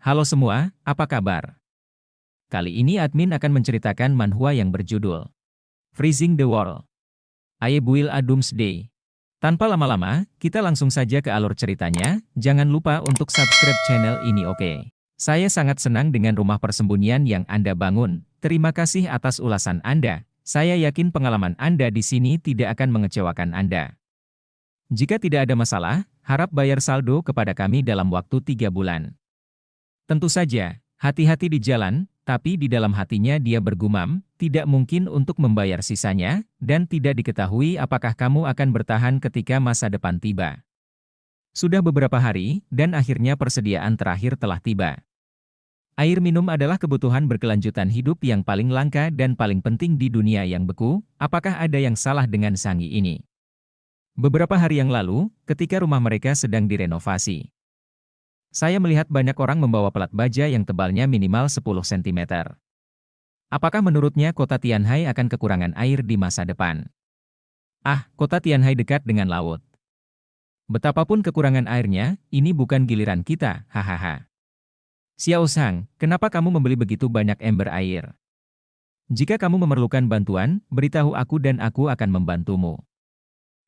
Halo semua, apa kabar? Kali ini admin akan menceritakan manhwa yang berjudul Freezing the World. I Will a Doomsday. Tanpa lama-lama, kita langsung saja ke alur ceritanya. Jangan lupa untuk subscribe channel ini, oke? Saya sangat senang dengan rumah persembunyian yang Anda bangun. Terima kasih atas ulasan Anda. Saya yakin pengalaman Anda di sini tidak akan mengecewakan Anda. Jika tidak ada masalah, harap bayar saldo kepada kami dalam waktu 3 bulan. Tentu saja, hati-hati di jalan, tapi di dalam hatinya dia bergumam, tidak mungkin untuk membayar sisanya, dan tidak diketahui apakah kamu akan bertahan ketika masa depan tiba. Sudah beberapa hari, dan akhirnya persediaan terakhir telah tiba. Air minum adalah kebutuhan berkelanjutan hidup yang paling langka dan paling penting di dunia yang beku. Apakah ada yang salah dengan Sangi ini? Beberapa hari yang lalu, ketika rumah mereka sedang direnovasi, saya melihat banyak orang membawa pelat baja yang tebalnya minimal 10 cm. Apakah menurutnya kota Tianhai akan kekurangan air di masa depan? Kota Tianhai dekat dengan laut. Betapapun kekurangan airnya, ini bukan giliran kita, hahaha. Xiao Sang, kenapa kamu membeli begitu banyak ember air? Jika kamu memerlukan bantuan, beritahu aku dan aku akan membantumu.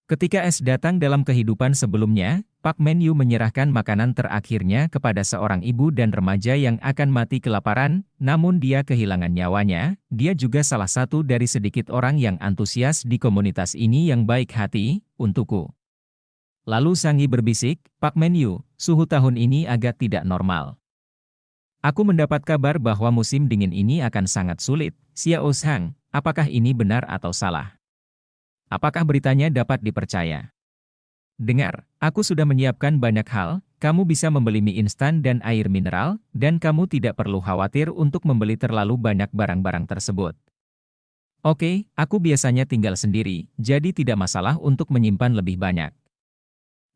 Ketika Es datang dalam kehidupan sebelumnya, Pak Men Yu menyerahkan makanan terakhirnya kepada seorang ibu dan remaja yang akan mati kelaparan, namun dia kehilangan nyawanya. Dia juga salah satu dari sedikit orang yang antusias di komunitas ini yang baik hati, untukku. Lalu Sangi berbisik, Pak Men Yu, suhu tahun ini agak tidak normal. Aku mendapat kabar bahwa musim dingin ini akan sangat sulit. Xiao Sang, apakah ini benar atau salah? Apakah beritanya dapat dipercaya? Dengar, aku sudah menyiapkan banyak hal, kamu bisa membeli mie instan dan air mineral, dan kamu tidak perlu khawatir untuk membeli terlalu banyak barang-barang tersebut. Oke, aku biasanya tinggal sendiri, jadi tidak masalah untuk menyimpan lebih banyak.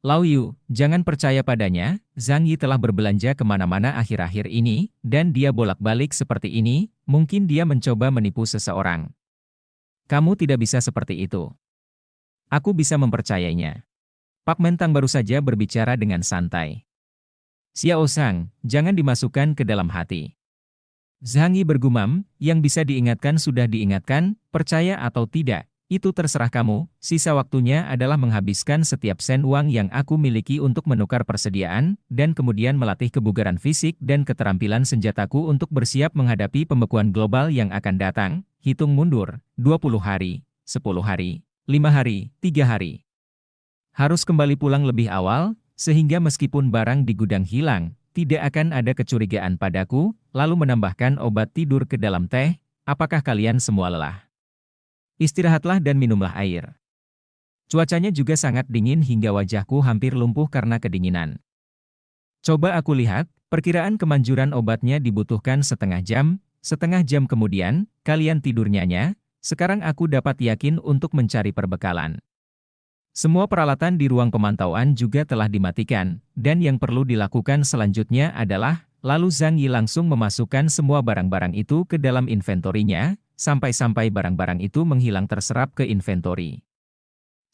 Lao Yu, jangan percaya padanya, Zhang Yi telah berbelanja kemana-mana akhir-akhir ini, dan dia bolak-balik seperti ini, mungkin dia mencoba menipu seseorang. Kamu tidak bisa seperti itu. Aku bisa mempercayainya. Pak Mentang baru saja berbicara dengan santai. Xiao Sang, jangan dimasukkan ke dalam hati. Zhang Yi bergumam, yang bisa diingatkan sudah diingatkan, percaya atau tidak, itu terserah kamu. Sisa waktunya adalah menghabiskan setiap sen uang yang aku miliki untuk menukar persediaan, dan kemudian melatih kebugaran fisik dan keterampilan senjataku untuk bersiap menghadapi pembekuan global yang akan datang. Hitung mundur, 20 hari, 10 hari, 5 hari, 3 hari. Harus kembali pulang lebih awal, sehingga meskipun barang di gudang hilang, tidak akan ada kecurigaan padaku, lalu menambahkan obat tidur ke dalam teh. Apakah kalian semua lelah? Istirahatlah dan minumlah air. Cuacanya juga sangat dingin hingga wajahku hampir lumpuh karena kedinginan. Coba aku lihat, perkiraan kemanjuran obatnya dibutuhkan setengah jam kemudian, kalian tidur nyenyak. Sekarang aku dapat yakin untuk mencari perbekalan. Semua peralatan di ruang pemantauan juga telah dimatikan, dan yang perlu dilakukan selanjutnya adalah, lalu Zhang Yi langsung memasukkan semua barang-barang itu ke dalam inventorinya, sampai-sampai barang-barang itu menghilang terserap ke inventori.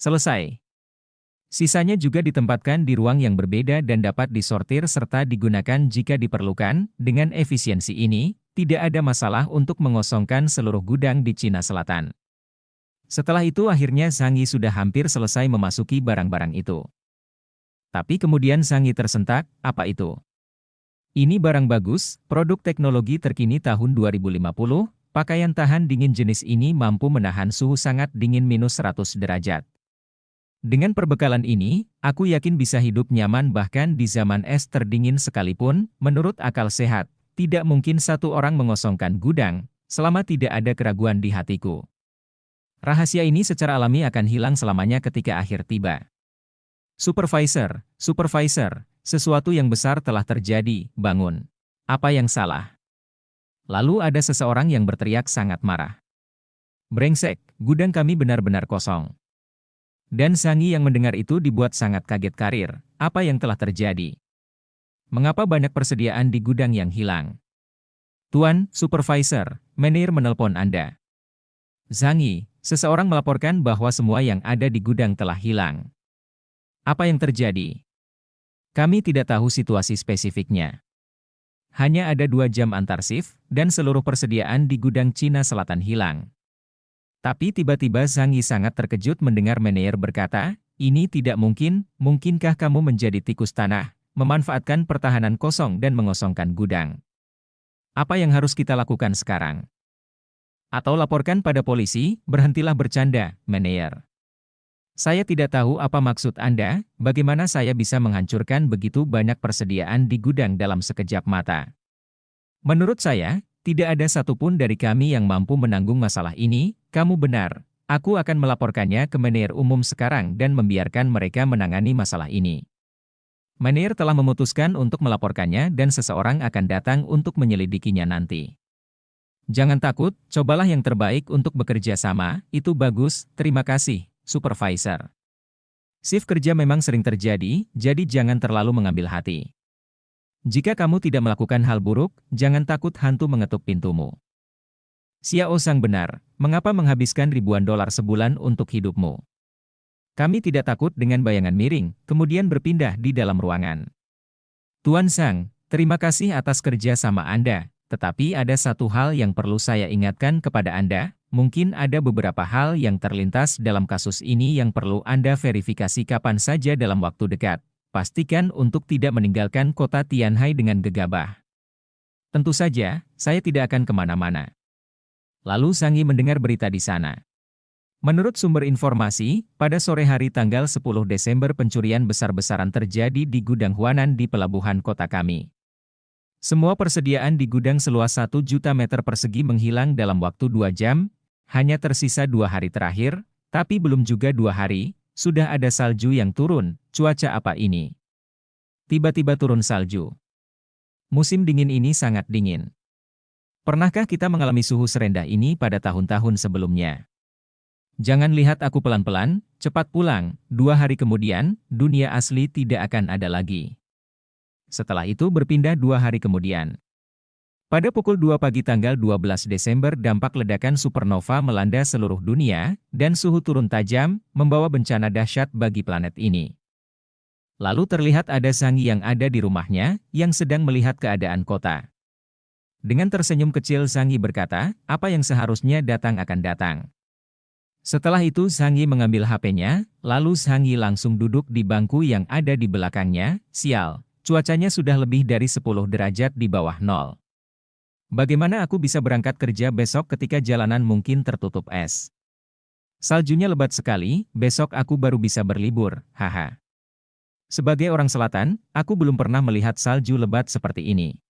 Selesai. Sisanya juga ditempatkan di ruang yang berbeda dan dapat disortir serta digunakan jika diperlukan. Dengan efisiensi ini, tidak ada masalah untuk mengosongkan seluruh gudang di Cina Selatan. Setelah itu akhirnya Zhang Yi sudah hampir selesai memasuki barang-barang itu. Tapi kemudian Zhang Yi tersentak, apa itu? Ini barang bagus, produk teknologi terkini tahun 2050, pakaian tahan dingin jenis ini mampu menahan suhu sangat dingin -100 derajat. Dengan perbekalan ini, aku yakin bisa hidup nyaman bahkan di zaman es terdingin sekalipun. Menurut akal sehat, tidak mungkin satu orang mengosongkan gudang, selama tidak ada keraguan di hatiku. Rahasia ini secara alami akan hilang selamanya ketika akhir tiba. Supervisor, sesuatu yang besar telah terjadi, bangun. Apa yang salah? Lalu ada seseorang yang berteriak sangat marah. Brengsek, gudang kami benar-benar kosong. Dan Zhang Yi yang mendengar itu dibuat sangat kaget karir. Apa yang telah terjadi? Mengapa banyak persediaan di gudang yang hilang? Tuan, Supervisor, Menir menelpon Anda. Zhang Yi, seseorang melaporkan bahwa semua yang ada di gudang telah hilang. Apa yang terjadi? Kami tidak tahu situasi spesifiknya. Hanya ada 2 jam antar shift, dan seluruh persediaan di gudang Cina Selatan hilang. Tapi tiba-tiba Zhang Yi sangat terkejut mendengar manajer berkata, "Ini tidak mungkin, mungkinkah kamu menjadi tikus tanah, memanfaatkan pertahanan kosong dan mengosongkan gudang? Apa yang harus kita lakukan sekarang? Atau laporkan pada polisi, berhentilah bercanda, manajer. Saya tidak tahu apa maksud Anda, bagaimana saya bisa menghancurkan begitu banyak persediaan di gudang dalam sekejap mata. Menurut saya, tidak ada satupun dari kami yang mampu menanggung masalah ini. Kamu benar, aku akan melaporkannya ke manajer umum sekarang dan membiarkan mereka menangani masalah ini." Manajer telah memutuskan untuk melaporkannya dan seseorang akan datang untuk menyelidikinya nanti. Jangan takut, cobalah yang terbaik untuk bekerja sama, itu bagus, terima kasih, supervisor. Shift kerja memang sering terjadi, jadi jangan terlalu mengambil hati. Jika kamu tidak melakukan hal buruk, jangan takut hantu mengetuk pintumu. Xiao Sang benar, mengapa menghabiskan ribuan dolar sebulan untuk hidupmu? Kami tidak takut dengan bayangan miring, kemudian berpindah di dalam ruangan. Tuan Sang, terima kasih atas kerja sama Anda, tetapi ada satu hal yang perlu saya ingatkan kepada Anda. Mungkin ada beberapa hal yang terlintas dalam kasus ini yang perlu Anda verifikasi kapan saja dalam waktu dekat. Pastikan untuk tidak meninggalkan kota Tianhai dengan gegabah. Tentu saja, saya tidak akan kemana-mana. Lalu Zhang Yi mendengar berita di sana. Menurut sumber informasi, pada sore hari tanggal 10 Desember pencurian besar-besaran terjadi di gudang Huanan di pelabuhan kota kami. Semua persediaan di gudang seluas 1 juta meter persegi menghilang dalam waktu 2 jam, hanya tersisa 2 hari terakhir, tapi belum juga 2 hari, sudah ada salju yang turun. Cuaca apa ini? Tiba-tiba turun salju. Musim dingin ini sangat dingin. Pernahkah kita mengalami suhu serendah ini pada tahun-tahun sebelumnya? Jangan lihat aku pelan-pelan, cepat pulang, 2 hari kemudian, dunia asli tidak akan ada lagi. Setelah itu berpindah 2 hari kemudian. Pada pukul 2 pagi tanggal 12 Desember dampak ledakan supernova melanda seluruh dunia, dan suhu turun tajam, membawa bencana dahsyat bagi planet ini. Lalu terlihat ada Zhang Yi yang ada di rumahnya, yang sedang melihat keadaan kota. Dengan tersenyum kecil Zhang Yi berkata, apa yang seharusnya datang akan datang. Setelah itu Zhang Yi mengambil HP-nya, lalu Zhang Yi langsung duduk di bangku yang ada di belakangnya. Sial, cuacanya sudah lebih dari 10 derajat di bawah nol. Bagaimana aku bisa berangkat kerja besok ketika jalanan mungkin tertutup es? Saljunya lebat sekali, besok aku baru bisa berlibur, haha. Sebagai orang selatan, aku belum pernah melihat salju lebat seperti ini.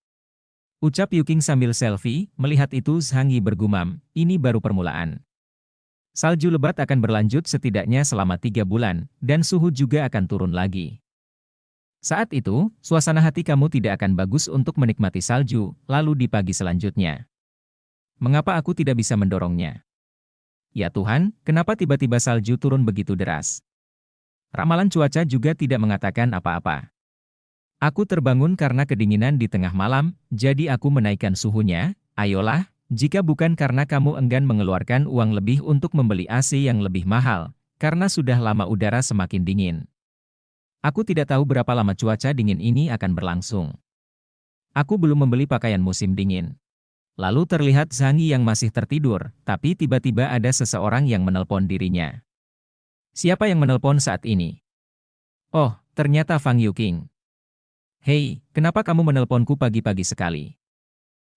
Ucap Yuking sambil selfie, melihat itu Zhang Yi bergumam, ini baru permulaan. Salju lebat akan berlanjut setidaknya selama 3 bulan, dan suhu juga akan turun lagi. Saat itu, suasana hati kamu tidak akan bagus untuk menikmati salju, lalu di pagi selanjutnya. Mengapa aku tidak bisa mendorongnya? Ya Tuhan, kenapa tiba-tiba salju turun begitu deras? Ramalan cuaca juga tidak mengatakan apa-apa. Aku terbangun karena kedinginan di tengah malam, jadi aku menaikkan suhunya. Ayolah, jika bukan karena kamu enggan mengeluarkan uang lebih untuk membeli AC yang lebih mahal, karena sudah lama udara semakin dingin. Aku tidak tahu berapa lama cuaca dingin ini akan berlangsung. Aku belum membeli pakaian musim dingin. Lalu terlihat Zhang Yi yang masih tertidur, tapi tiba-tiba ada seseorang yang menelpon dirinya. Siapa yang menelpon saat ini? Oh, ternyata Fang Yuking. Hei, kenapa kamu menelponku pagi-pagi sekali?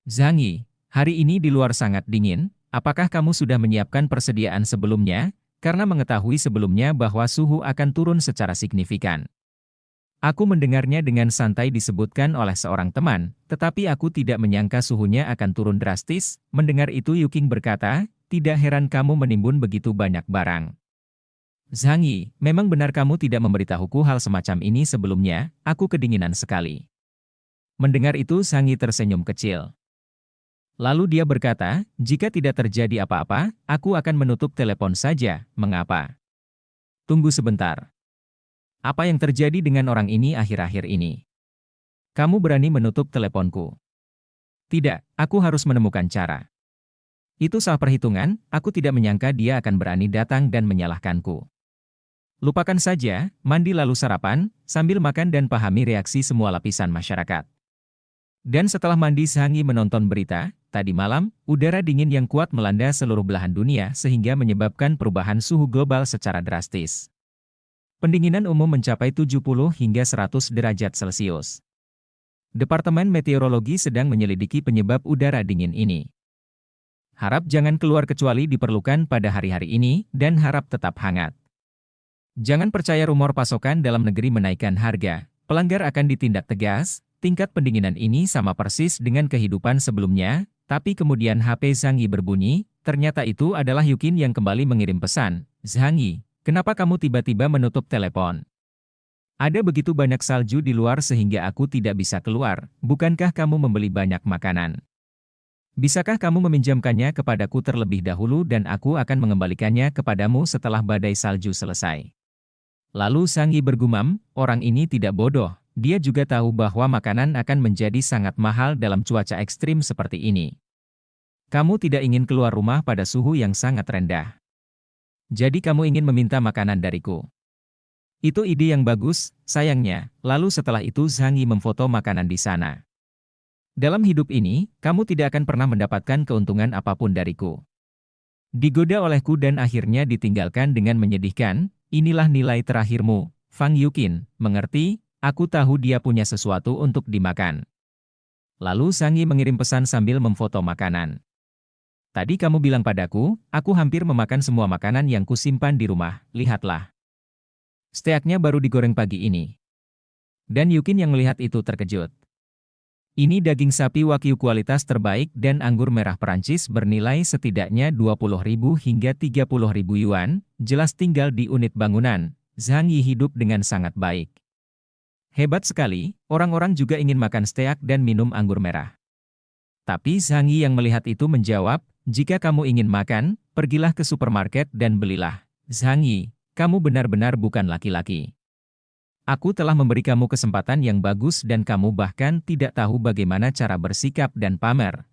Zhang Yi, hari ini di luar sangat dingin, apakah kamu sudah menyiapkan persediaan sebelumnya? Karena mengetahui sebelumnya bahwa suhu akan turun secara signifikan. Aku mendengarnya dengan santai disebutkan oleh seorang teman, tetapi aku tidak menyangka suhunya akan turun drastis. Mendengar itu Yuking berkata, tidak heran kamu menimbun begitu banyak barang. Zhang Yi, memang benar kamu tidak memberitahuku hal semacam ini sebelumnya, aku kedinginan sekali. Mendengar itu Zhang Yi tersenyum kecil. Lalu dia berkata, jika tidak terjadi apa-apa, aku akan menutup telepon saja. Mengapa? Tunggu sebentar. Apa yang terjadi dengan orang ini akhir-akhir ini? Kamu berani menutup teleponku? Tidak, aku harus menemukan cara. Itu salah perhitungan, aku tidak menyangka dia akan berani datang dan menyalahkanku. Lupakan saja, mandi lalu sarapan, sambil makan dan pahami reaksi semua lapisan masyarakat. Dan setelah mandi Zhang Yi menonton berita, tadi malam, udara dingin yang kuat melanda seluruh belahan dunia sehingga menyebabkan perubahan suhu global secara drastis. Pendinginan umum mencapai 70 hingga 100 derajat Celcius. Departemen Meteorologi sedang menyelidiki penyebab udara dingin ini. Harap jangan keluar kecuali diperlukan pada hari-hari ini, dan harap tetap hangat. Jangan percaya rumor pasokan dalam negeri menaikkan harga, pelanggar akan ditindak tegas. Tingkat pendinginan ini sama persis dengan kehidupan sebelumnya, tapi kemudian HP Zhang Yi berbunyi, ternyata itu adalah Yukin yang kembali mengirim pesan. Zhang Yi, kenapa kamu tiba-tiba menutup telepon? Ada begitu banyak salju di luar sehingga aku tidak bisa keluar, bukankah kamu membeli banyak makanan? Bisakah kamu meminjamkannya kepadaku terlebih dahulu dan aku akan mengembalikannya kepadamu setelah badai salju selesai? Lalu Zhang Yi bergumam, orang ini tidak bodoh. Dia juga tahu bahwa makanan akan menjadi sangat mahal dalam cuaca ekstrim seperti ini. Kamu tidak ingin keluar rumah pada suhu yang sangat rendah. Jadi kamu ingin meminta makanan dariku. Itu ide yang bagus, sayangnya. Lalu setelah itu Zhang Yi memfoto makanan di sana. Dalam hidup ini, kamu tidak akan pernah mendapatkan keuntungan apapun dariku. Digoda olehku dan akhirnya ditinggalkan dengan menyedihkan, inilah nilai terakhirmu, Fang Yukin, mengerti? Aku tahu dia punya sesuatu untuk dimakan. Lalu Zhang Yi mengirim pesan sambil memfoto makanan. Tadi kamu bilang padaku, aku hampir memakan semua makanan yang kusimpan di rumah, lihatlah. Steaknya baru digoreng pagi ini. Dan Yukin yang melihat itu terkejut. Ini daging sapi Wagyu kualitas terbaik dan anggur merah Perancis bernilai setidaknya 20.000 hingga 30.000 yuan, jelas tinggal di unit bangunan. Zhang Yi hidup dengan sangat baik. Hebat sekali, orang-orang juga ingin makan steak dan minum anggur merah. Tapi Zhang Yi yang melihat itu menjawab, jika kamu ingin makan, pergilah ke supermarket dan belilah. Zhang Yi, kamu benar-benar bukan laki-laki. Aku telah memberi kamu kesempatan yang bagus dan kamu bahkan tidak tahu bagaimana cara bersikap dan pamer,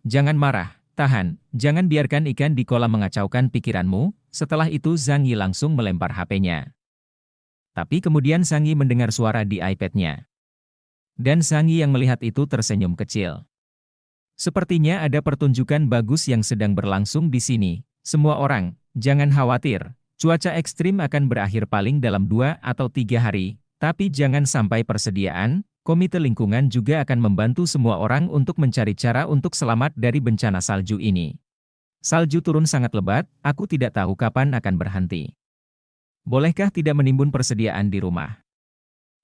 Jangan marah, tahan, jangan biarkan ikan di kolam mengacaukan pikiranmu. Setelah itu Zhang Yi langsung melempar HP-nya. Tapi kemudian Zhang Yi mendengar suara di iPad-nya. Dan Zhang Yi yang melihat itu tersenyum kecil. Sepertinya ada pertunjukan bagus yang sedang berlangsung di sini. Semua orang, jangan khawatir. Cuaca ekstrim akan berakhir paling dalam 2 atau 3 hari. Tapi jangan sampai persediaan, Komite Lingkungan juga akan membantu semua orang untuk mencari cara untuk selamat dari bencana salju ini. Salju turun sangat lebat, aku tidak tahu kapan akan berhenti. Bolehkah tidak menimbun persediaan di rumah?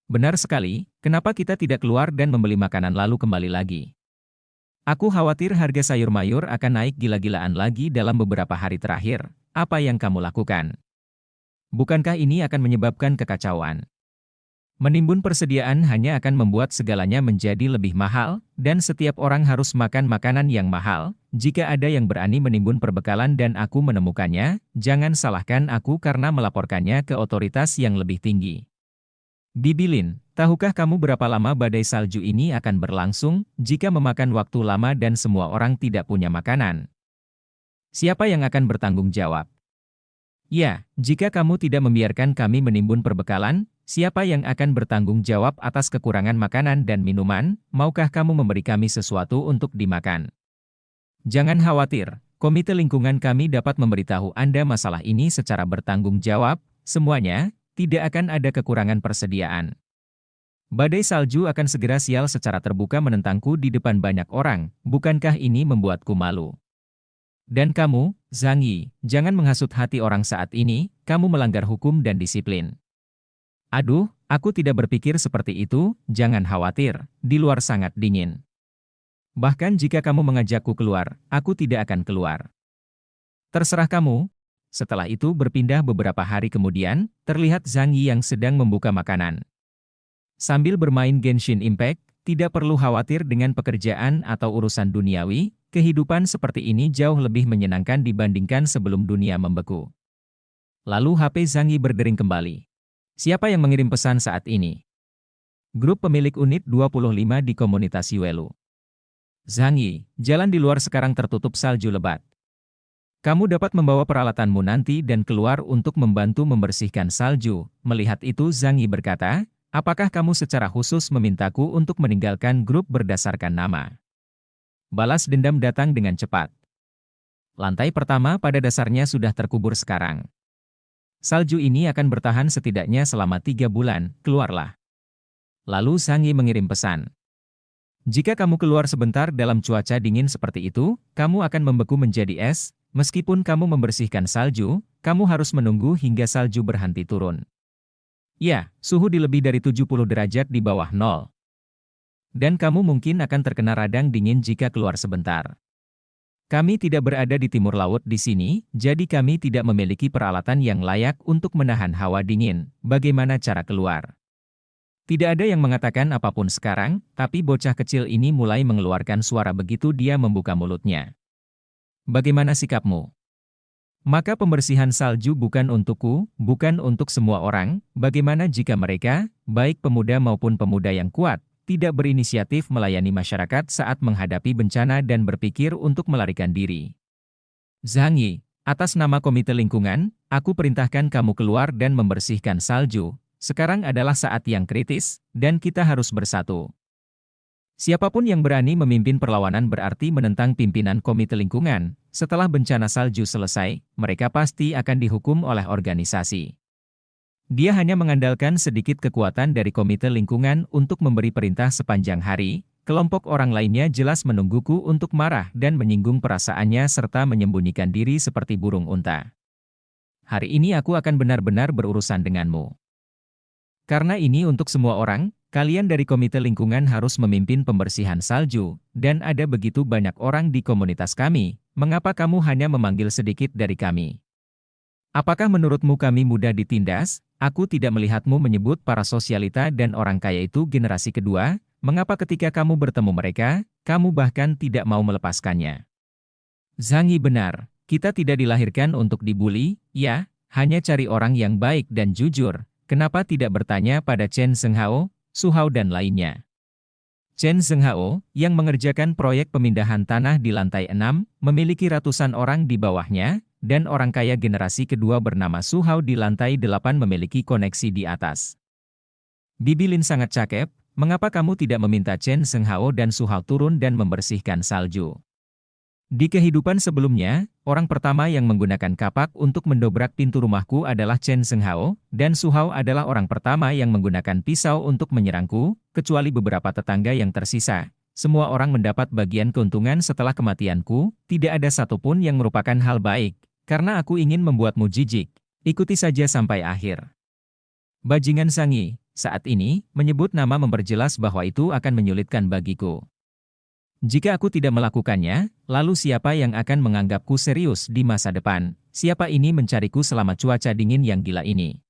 Benar sekali, kenapa kita tidak keluar dan membeli makanan lalu kembali lagi? Aku khawatir harga sayur mayur akan naik gila-gilaan lagi dalam beberapa hari terakhir. Apa yang kamu lakukan? Bukankah ini akan menyebabkan kekacauan? Menimbun persediaan hanya akan membuat segalanya menjadi lebih mahal, dan setiap orang harus makan makanan yang mahal. Jika ada yang berani menimbun perbekalan dan aku menemukannya, jangan salahkan aku karena melaporkannya ke otoritas yang lebih tinggi. Bibi Lin, tahukah kamu berapa lama badai salju ini akan berlangsung, jika memakan waktu lama dan semua orang tidak punya makanan? Siapa yang akan bertanggung jawab? Ya, jika kamu tidak membiarkan kami menimbun perbekalan, siapa yang akan bertanggung jawab atas kekurangan makanan dan minuman? Maukah kamu memberi kami sesuatu untuk dimakan? Jangan khawatir, Komite Lingkungan kami dapat memberitahu Anda masalah ini secara bertanggung jawab, semuanya, tidak akan ada kekurangan persediaan. Badai salju akan segera sial secara terbuka menentangku di depan banyak orang, bukankah ini membuatku malu? Dan kamu, Zhang Yi, jangan menghasut hati orang saat ini, kamu melanggar hukum dan disiplin. Aduh, aku tidak berpikir seperti itu, jangan khawatir, di luar sangat dingin. Bahkan jika kamu mengajakku keluar, aku tidak akan keluar. Terserah kamu. Setelah itu berpindah beberapa hari kemudian, terlihat Zhang Yi yang sedang membuka makanan. Sambil bermain Genshin Impact, tidak perlu khawatir dengan pekerjaan atau urusan duniawi, kehidupan seperti ini jauh lebih menyenangkan dibandingkan sebelum dunia membeku. Lalu HP Zhang Yi berdering kembali. Siapa yang mengirim pesan saat ini? Grup pemilik unit 25 di komunitas Yuelu. Zhang Yi, jalan di luar sekarang tertutup salju lebat. Kamu dapat membawa peralatanmu nanti dan keluar untuk membantu membersihkan salju. Melihat itu Zhang Yi berkata, Apakah kamu secara khusus memintaku untuk meninggalkan grup berdasarkan nama? Balas dendam datang dengan cepat. Lantai pertama pada dasarnya sudah terkubur sekarang. Salju ini akan bertahan setidaknya selama 3 bulan, keluarlah. Lalu Sang Yi mengirim pesan. Jika kamu keluar sebentar dalam cuaca dingin seperti itu, kamu akan membeku menjadi es, meskipun kamu membersihkan salju, kamu harus menunggu hingga salju berhenti turun. Ya, suhu di lebih dari 70 derajat di bawah nol. Dan kamu mungkin akan terkena radang dingin jika keluar sebentar. Kami tidak berada di timur laut di sini, jadi kami tidak memiliki peralatan yang layak untuk menahan hawa dingin. Bagaimana cara keluar? Tidak ada yang mengatakan apapun sekarang, tapi bocah kecil ini mulai mengeluarkan suara begitu dia membuka mulutnya. Bagaimana sikapmu? Maka pembersihan salju bukan untukku, bukan untuk semua orang. Bagaimana jika mereka, baik pemuda maupun pemuda yang kuat, tidak berinisiatif melayani masyarakat saat menghadapi bencana dan berpikir untuk melarikan diri? Zhang Yi, atas nama Komite Lingkungan, aku perintahkan kamu keluar dan membersihkan salju. Sekarang adalah saat yang kritis, dan kita harus bersatu. Siapapun yang berani memimpin perlawanan berarti menentang pimpinan Komite Lingkungan. Setelah bencana salju selesai, mereka pasti akan dihukum oleh organisasi. Dia hanya mengandalkan sedikit kekuatan dari Komite Lingkungan untuk memberi perintah sepanjang hari. Kelompok orang lainnya jelas menungguku untuk marah dan menyinggung perasaannya serta menyembunyikan diri seperti burung unta. Hari ini aku akan benar-benar berurusan denganmu. Karena ini untuk semua orang, kalian dari Komite Lingkungan harus memimpin pembersihan salju, dan ada begitu banyak orang di komunitas kami, mengapa kamu hanya memanggil sedikit dari kami? Apakah menurutmu kami mudah ditindas? Aku tidak melihatmu menyebut para sosialita dan orang kaya itu generasi kedua, mengapa ketika kamu bertemu mereka, kamu bahkan tidak mau melepaskannya? Zhang Yi benar, kita tidak dilahirkan untuk dibuli, ya, hanya cari orang yang baik dan jujur. Kenapa tidak bertanya pada Chen Zhenghao, Su Hao dan lainnya? Chen Zhenghao, yang mengerjakan proyek pemindahan tanah di lantai 6, memiliki ratusan orang di bawahnya, dan orang kaya generasi kedua bernama Su Hao di lantai 8 memiliki koneksi di atas. Bibi Lin sangat cakep, mengapa kamu tidak meminta Chen Zhenghao dan Su Hao turun dan membersihkan salju? Di kehidupan sebelumnya, orang pertama yang menggunakan kapak untuk mendobrak pintu rumahku adalah Chen Zhenghao, dan Su Hao adalah orang pertama yang menggunakan pisau untuk menyerangku, kecuali beberapa tetangga yang tersisa. Semua orang mendapat bagian keuntungan setelah kematianku, tidak ada satupun yang merupakan hal baik, karena aku ingin membuatmu jijik. Ikuti saja sampai akhir. Bajingan Sang Yi, saat ini, menyebut nama memperjelas bahwa itu akan menyulitkan bagiku. Jika aku tidak melakukannya, lalu siapa yang akan menganggapku serius di masa depan? Siapa ini mencariku selama cuaca dingin yang gila ini?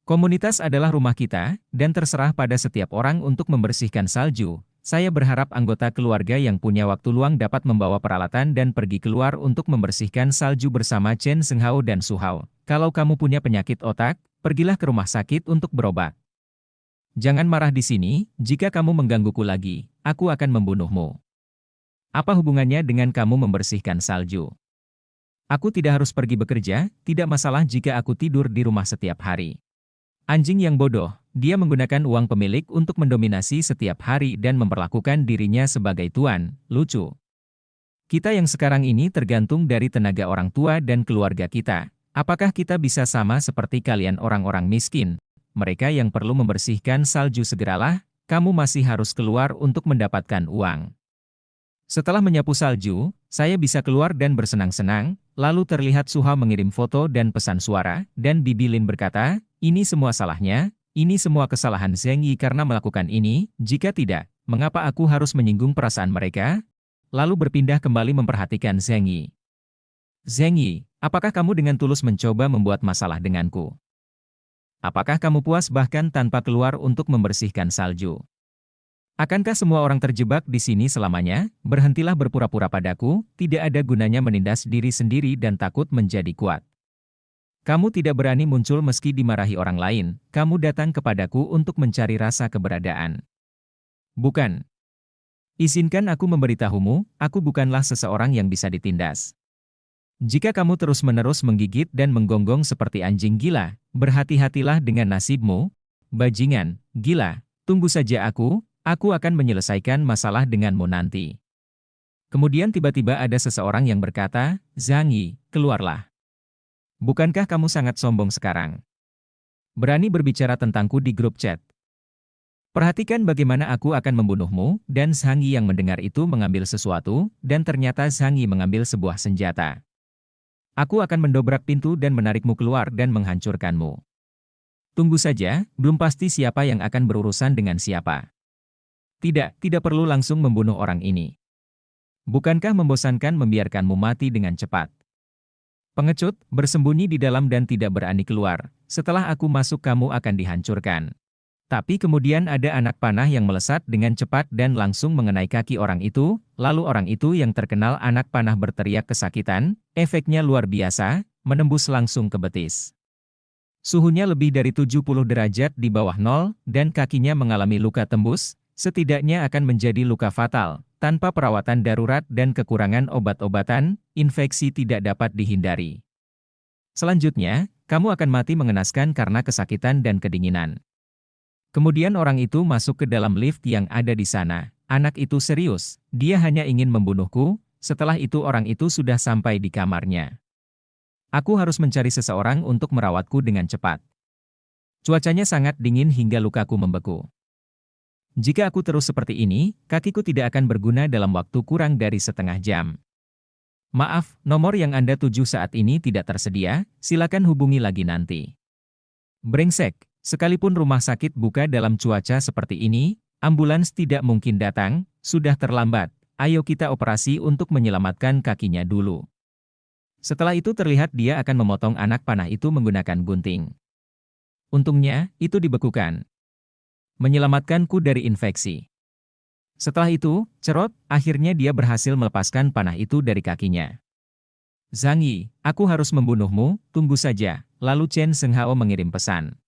Komunitas adalah rumah kita, dan terserah pada setiap orang untuk membersihkan salju. Saya berharap anggota keluarga yang punya waktu luang dapat membawa peralatan dan pergi keluar untuk membersihkan salju bersama Chen Zhenghao dan Su Hao. Kalau kamu punya penyakit otak, pergilah ke rumah sakit untuk berobat. Jangan marah di sini, jika kamu menggangguku lagi, aku akan membunuhmu. Apa hubungannya dengan kamu membersihkan salju? Aku tidak harus pergi bekerja, tidak masalah jika aku tidur di rumah setiap hari. Anjing yang bodoh, dia menggunakan uang pemilik untuk mendominasi setiap hari dan memperlakukan dirinya sebagai tuan, lucu. Kita yang sekarang ini tergantung dari tenaga orang tua dan keluarga kita. Apakah kita bisa sama seperti kalian orang-orang miskin? Mereka yang perlu membersihkan salju segeralah, kamu masih harus keluar untuk mendapatkan uang. Setelah menyapu salju, saya bisa keluar dan bersenang-senang, lalu terlihat Su Hao mengirim foto dan pesan suara, dan Bibi Lin berkata, ini semua salahnya, ini semua kesalahan Zhang Yi karena melakukan ini, jika tidak, mengapa aku harus menyinggung perasaan mereka? Lalu berpindah kembali memperhatikan Zhang Yi. Zhang Yi, apakah kamu dengan tulus mencoba membuat masalah denganku? Apakah kamu puas bahkan tanpa keluar untuk membersihkan salju? Akankah semua orang terjebak di sini selamanya? Berhentilah berpura-pura padaku, tidak ada gunanya menindas diri sendiri dan takut menjadi kuat. Kamu tidak berani muncul meski dimarahi orang lain, kamu datang kepadaku untuk mencari rasa keberadaan. Bukan. Izinkan aku memberitahumu, aku bukanlah seseorang yang bisa ditindas. Jika kamu terus-menerus menggigit dan menggonggong seperti anjing gila, berhati-hatilah dengan nasibmu. bajingan, gila, tunggu saja aku akan menyelesaikan masalah denganmu nanti. Kemudian tiba-tiba ada seseorang yang berkata, Zhang Yi, keluarlah. Bukankah kamu sangat sombong sekarang? Berani berbicara tentangku di grup chat. Perhatikan bagaimana aku akan membunuhmu, dan Zhang Yi yang mendengar itu mengambil sesuatu, dan ternyata Zhang Yi mengambil sebuah senjata. Aku akan mendobrak pintu dan menarikmu keluar dan menghancurkanmu. Tunggu saja, belum pasti siapa yang akan berurusan dengan siapa. Tidak perlu langsung membunuh orang ini. Bukankah membosankan membiarkanmu mati dengan cepat? Pengecut, bersembunyi di dalam dan tidak berani keluar. Setelah aku masuk kamu akan dihancurkan. Tapi kemudian ada anak panah yang melesat dengan cepat dan langsung mengenai kaki orang itu, lalu orang itu yang terkenal anak panah berteriak kesakitan, efeknya luar biasa, menembus langsung ke betis. Suhunya lebih dari 70 derajat di bawah nol, dan kakinya mengalami luka tembus, setidaknya akan menjadi luka fatal. Tanpa perawatan darurat dan kekurangan obat-obatan, infeksi tidak dapat dihindari. Selanjutnya, kamu akan mati mengenaskan karena kesakitan dan kedinginan. Kemudian orang itu masuk ke dalam lift yang ada di sana. Anak itu serius, dia hanya ingin membunuhku, setelah itu orang itu sudah sampai di kamarnya. Aku harus mencari seseorang untuk merawatku dengan cepat. Cuacanya sangat dingin hingga lukaku membeku. Jika aku terus seperti ini, kakiku tidak akan berguna dalam waktu kurang dari setengah jam. Maaf, nomor yang Anda tuju saat ini tidak tersedia, silakan hubungi lagi nanti. Brengsek, sekalipun rumah sakit buka dalam cuaca seperti ini, ambulans tidak mungkin datang, sudah terlambat, ayo kita operasi untuk menyelamatkan kakinya dulu. Setelah itu terlihat dia akan memotong anak panah itu menggunakan gunting. Untungnya, itu dibekukan. Menyelamatkanku dari infeksi. Setelah itu, cerot, akhirnya dia berhasil melepaskan panah itu dari kakinya. Zhang Yi, aku harus membunuhmu, tunggu saja, lalu Chen Senghao mengirim pesan.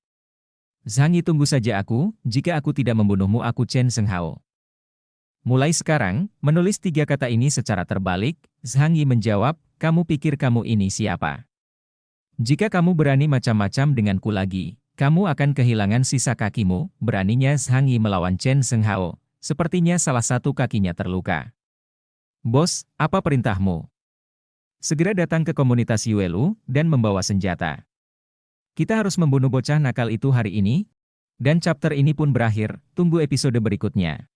Zhang Yi, tunggu saja jika aku tidak membunuhmu aku Chen Senghao. Mulai sekarang, menulis 3 kata ini secara terbalik, Zhang Yi menjawab, kamu pikir kamu ini siapa? Jika kamu berani macam-macam denganku lagi, kamu akan kehilangan sisa kakimu, beraninya Zhang Yi melawan Chen Senghao. Sepertinya salah satu kakinya terluka. Bos, apa perintahmu? Segera datang ke komunitas Yuelu, dan membawa senjata. Kita harus membunuh bocah nakal itu hari ini, dan chapter ini pun berakhir, tunggu episode berikutnya.